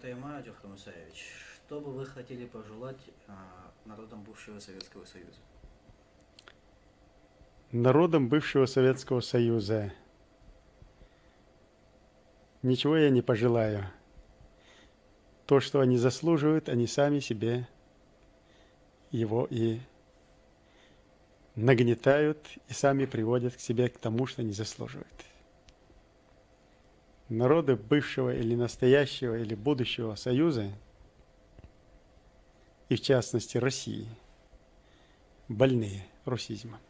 9 мая, Джохар Мусаевич. Что бы вы хотели пожелать народам бывшего Советского Союза? Народам бывшего Советского Союза ничего я не пожелаю. То, что они заслуживают, они сами себе его и нагнетают, и сами приводят к себе к тому, что они заслуживают. Народы бывшего или настоящего или будущего Союза, и в частности России, больные русизмом.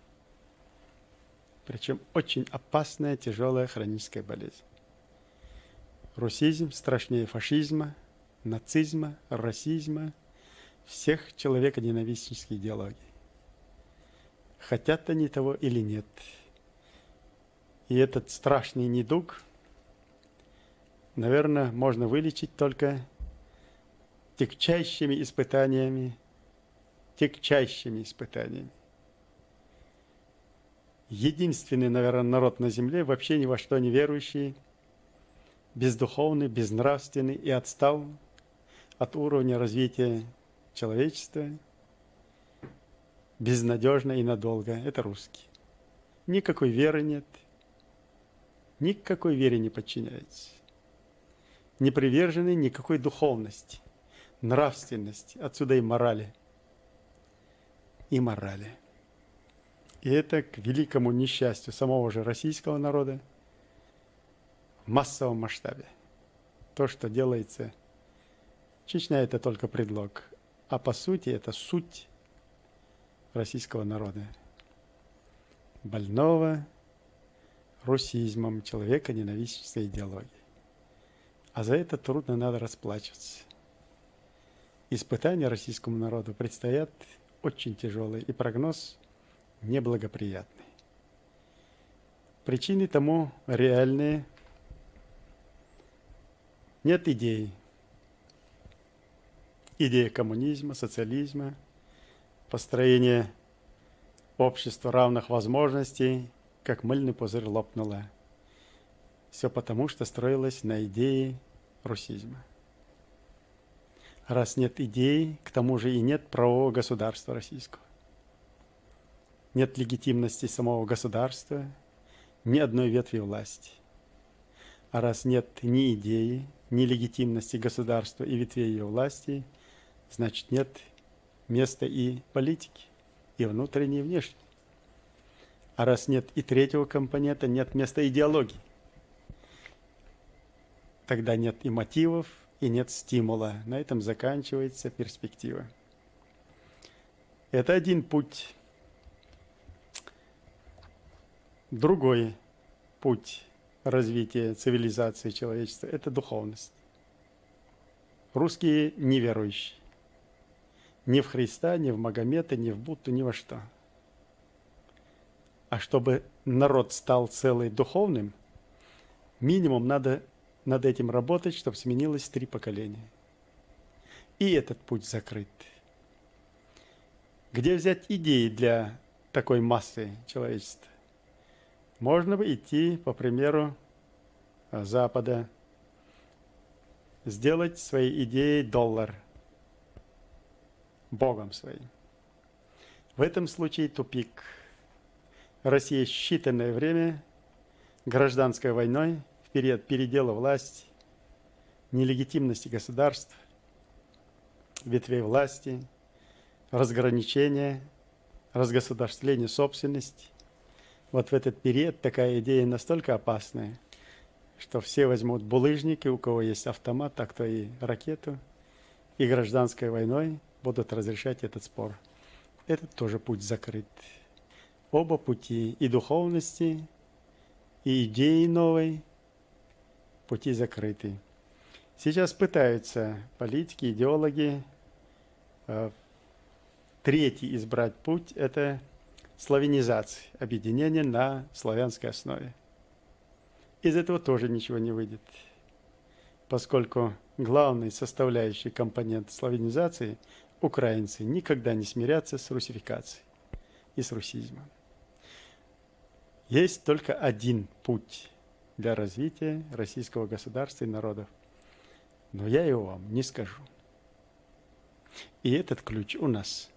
Причем очень опасная, тяжелая хроническая болезнь. Русизм страшнее фашизма, нацизма, расизма, всех человеконенавистнических идеологий. Хотят они того или нет. И этот страшный недуг, наверное, можно вылечить только тягчайшими испытаниями. Единственный, наверное, народ на земле, вообще ни во что не верующий, бездуховный, безнравственный и отстал от уровня развития человечества, безнадежно и надолго. Это русские. Никакой веры нет, никакой вере не подчиняется. Не привержены никакой духовности, нравственности, отсюда и морали. И морали. И это к великому несчастью самого же российского народа в массовом масштабе. То, что делается, Чечня – это только предлог, а по сути это суть российского народа. Больного русизмом, человека ненавистнической идеологии. А за это трудно надо расплачиваться. Испытания российскому народу предстоят очень тяжелые, и прогноз неблагоприятный. Причины тому реальные. Нет идей. Идея коммунизма, социализма, построение общества равных возможностей, как мыльный пузырь лопнула. Все потому, что строилось на идее русизма. Раз нет идей, к тому же и нет правового государства российского. Нет легитимности самого государства, ни одной ветви власти. А раз нет ни идеи, ни легитимности государства и ветвей ее власти, значит нет места и политики, и внутренней, и внешней. А раз нет и третьего компонента, нет места идеологии. Тогда нет и мотивов, и нет стимула. На этом заканчивается перспектива. Это один путь. Другой путь развития цивилизации человечества – это духовность. Русские неверующие. Ни в Христа, ни в Магомета, ни в Будду, ни во что. А чтобы народ стал целый духовным, минимум надо над этим работать, чтобы сменилось 3 поколения. И этот путь закрыт. Где взять идеи для такой массы человечества? Можно бы идти по примеру Запада, сделать своей идеей доллар, Богом своим. В этом случае тупик. Россия считанное время гражданской войной, в период передела власти, нелегитимности государств, ветвей власти, разграничения, разгосударствления собственности. Вот в этот период такая идея настолько опасная, что все возьмут булыжники, у кого есть автомат, а кто и ракету, и гражданской войной будут разрешать этот спор. Этот тоже путь закрыт. Оба пути, и духовности, и идеи новой, пути закрыты. Сейчас пытаются политики, идеологи третий избрать путь – это славянизация, объединение на славянской основе. Из этого тоже ничего не выйдет, поскольку главный составляющий компонент славянизации – украинцы никогда не смирятся с русификацией и с русизмом. Есть только один путь для развития российского государства и народов. но я его вам не скажу. И этот ключ у нас.